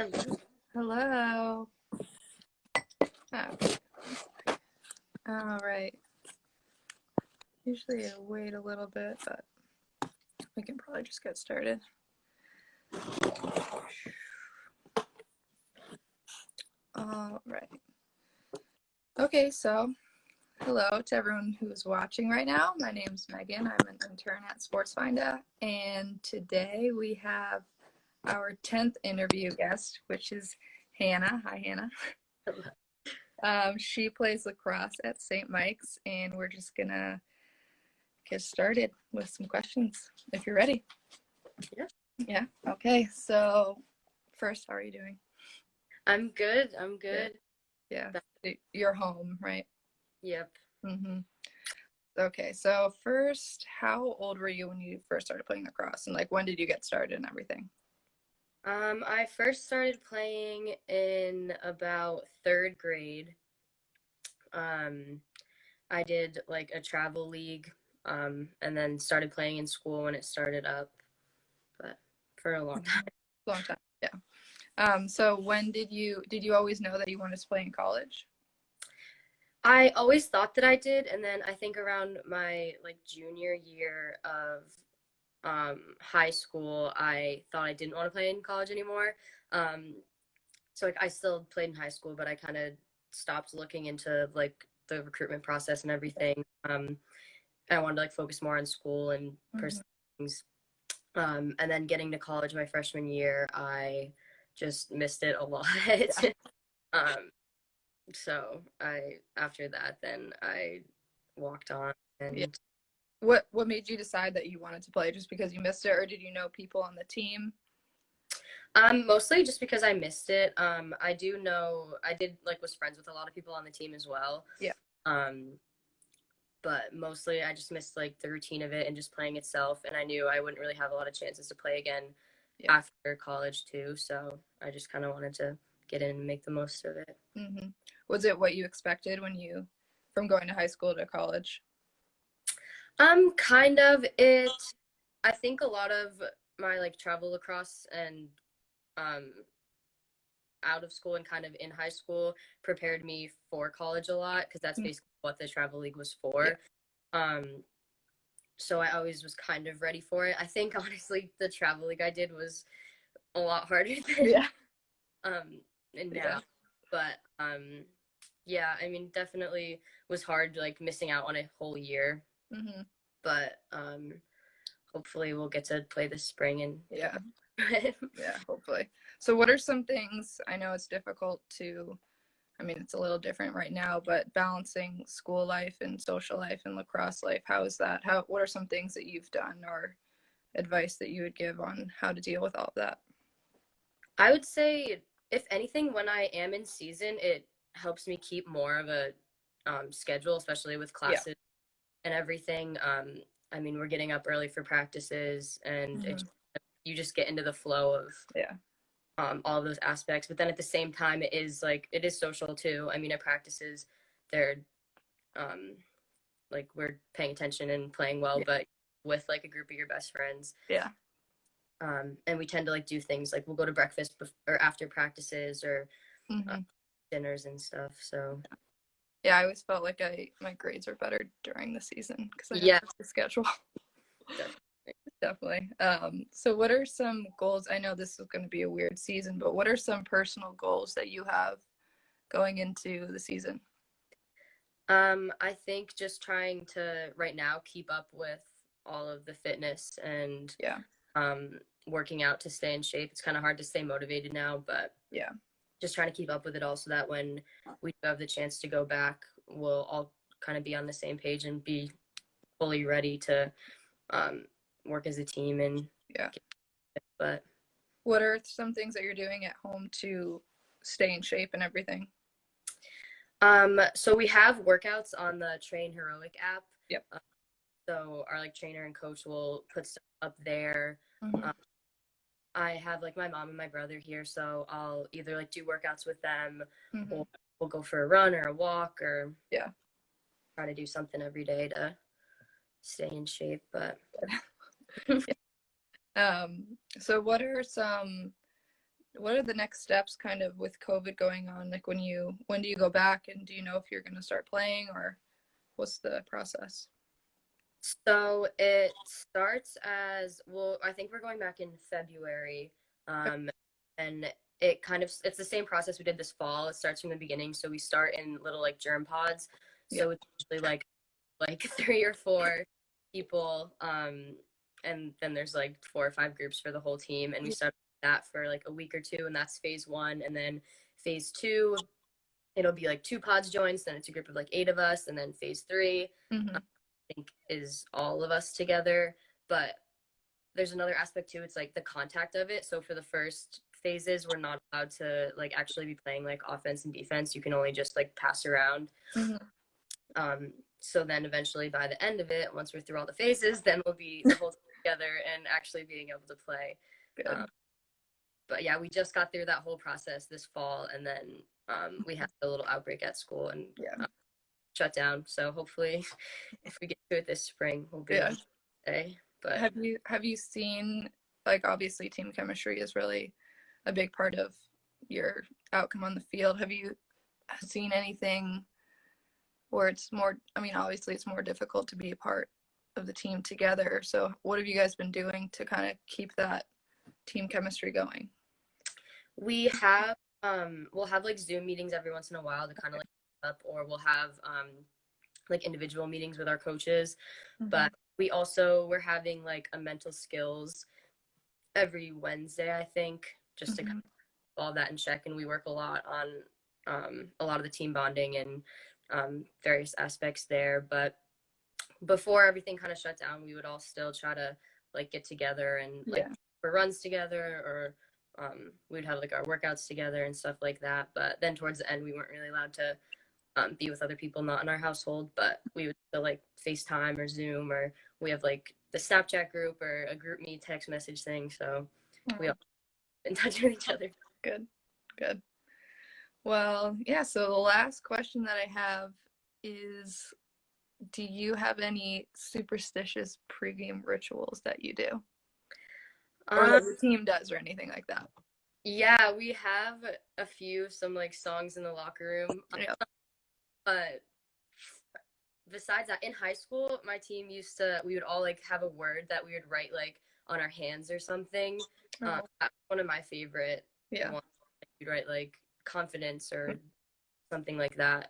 Hello. Hello. Oh, all right. Usually I wait a little bit, but we can probably just get started. All right. Okay, so hello to everyone who's watching right now. My name's Megan. I'm an intern at SportsFinda, and today we have our 10th interview guest, which is Hannah. Hi, Hannah. She plays lacrosse at St. Mike's, and we're just gonna get started with some questions if you're ready. Yeah. Okay. So first, how are you doing? I'm good. Yeah. You're home, right? Yep. Mm-hmm. Okay. So first, how old were you when you first started playing lacrosse, and when did you get started and everything? I first started playing in about third grade. I did a travel league, and then started playing in school when it started up, but for a long time. Long time. Yeah. So when did you always know that you wanted to play in college? I always thought that I did, and then I think around my junior year of high school, I thought I didn't want to play in college anymore. So I still played in high school, but I kind of stopped looking into the recruitment process and everything. I wanted to focus more on school and personal things. And then getting to college my freshman year, I just missed it a lot. So after that, then I walked on. And yeah. What made you decide that you wanted to play? Just because you missed it, or did you know people on the team? Mostly just because I missed it. I do know I did was friends with a lot of people on the team as well. Yeah. But mostly I just missed the routine of it and just playing itself, and I knew I wouldn't really have a lot of chances to play again after college too. So I just kind of wanted to get in and make the most of it. Mm-hmm. Was it what you expected from going to high school to college? Kind of it. I think a lot of my travel lacrosse and out of school and kind of in high school prepared me for college a lot, because that's basically what the travel league was for. So I always was kind of ready for it. I think honestly the travel league I did was a lot harder than Ncaa. But yeah, I mean, definitely was hard missing out on a whole year. But hopefully we'll get to play this spring and yeah, hopefully. So what are some things, I know it's difficult to, I mean, it's a little different right now, but balancing school life and social life and lacrosse life, how is that? What are some things that you've done or advice that you would give on how to deal with all of that? I would say, if anything, when I am in season, it helps me keep more of a schedule, especially with classes and everything. I mean, we're getting up early for practices, and you just get into the flow of all of those aspects. But then at the same time, it is social too. I mean, at practices, they're we're paying attention and playing well, but with a group of your best friends. And we tend to do things we'll go to breakfast or after practices, or dinners and stuff. So yeah, I always felt like my grades were better during the season because I had the schedule. Definitely. So what are some goals? I know this is going to be a weird season, but what are some personal goals that you have going into the season? I think just trying to right now keep up with all of the fitness and working out to stay in shape. It's kind of hard to stay motivated now, but just trying to keep up with it all, so that when we have the chance to go back, we'll all kind of be on the same page and be fully ready to work as a team. And but what are some things that you're doing at home to stay in shape and everything? So we have workouts on the Train Heroic app. So our trainer and coach will put stuff up there. I have my mom and my brother here, so I'll either do workouts with them, or we'll go for a run or a walk, or try to do something every day to stay in shape. But so what are some what are the next steps kind of with COVID going on? Like when do you go back, and do you know if you're going to start playing, or what's the process? So it starts as well, I think we're going back in February. And it's the same process we did this fall. It starts from the beginning. So we start in little like germ pods. Yeah. So it's usually like 3 or 4 people. And then there's like 4 or 5 groups for the whole team. And we start that for like a week or two, and that's phase one. And then phase two, it'll be like 2 pods joined, so then it's a group of like 8 of us, and then phase three Mm-hmm. I think is all of us together. But there's another aspect too. It's like the contact of it. So for the first phases, we're not allowed to like actually be playing like offense and defense. You can only just like pass around. Mm-hmm. So then eventually by the end of it, once we're through all the phases, then we'll be the whole team together and actually being able to play. Good. But yeah, we just got through that whole process this fall, and then we had a little outbreak at school and Yeah. shut down. So hopefully, if we get to it this spring, we'll be Yeah. able to stay. But have you seen, like, obviously team chemistry is really a big part of your outcome on the field. Have you seen anything where it's more, I mean, obviously it's more difficult to be a part of the team together. So what have you guys been doing to kind of keep that team chemistry going? we'll have like Zoom meetings every once in a while to kind of like up, or we'll have like individual meetings with our coaches. Mm-hmm. But we're having like a mental skills every Wednesday, I think, just to kind of keep all that in check. And we work a lot on a lot of the team bonding and various aspects there. But before everything kind of shut down, we would all still try to like get together and like for runs together, or we'd have like our workouts together and stuff like that. But then towards the end, we weren't really allowed to be with other people not in our household, but we would still like FaceTime or Zoom, or we have like the Snapchat group or a group me text message thing. So we all in touch with each other. Good, good. Well, yeah, so the last question that I have is, do you have any superstitious pregame rituals that you do? Or that your team does, or anything like that? Yeah, we have a few, some like songs in the locker room. Yeah. But besides that, in high school, my team we would all like have a word that we would write like on our hands or something. That's one of my favorite ones. You'd write like confidence or something like that.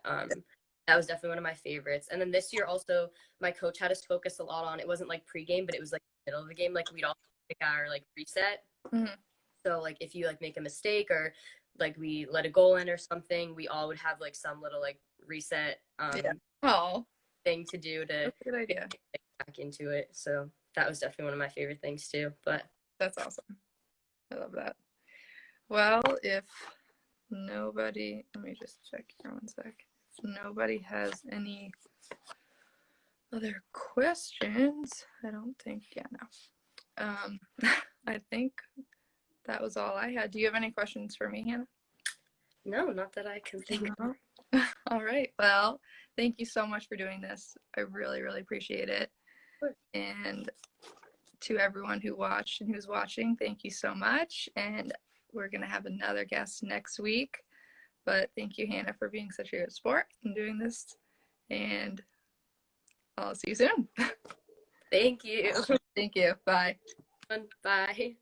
That was definitely one of my favorites. And then this year also, my coach had us focus a lot on, it wasn't like pregame, but it was like the middle of the game. Like we'd all pick our like reset. Mm-hmm. So like if you like make a mistake, or like we let a goal in or something, we all would have like some little like reset thing to do to good idea. Get back into it. So that was definitely one of my favorite things too. But that's awesome. I love that. Well, if nobody, let me just check here one sec. If nobody has any other questions, I don't think, no. I think that was all I had. Do you have any questions for me, Hannah? No, not that I can think of. All right. Well, thank you so much for doing this. I really, really appreciate it. And to everyone who watched and who's watching, thank you so much. And we're going to have another guest next week. But thank you, Hannah, for being such a good sport and doing this. And I'll see you soon. Thank you. Thank you. Bye. Bye.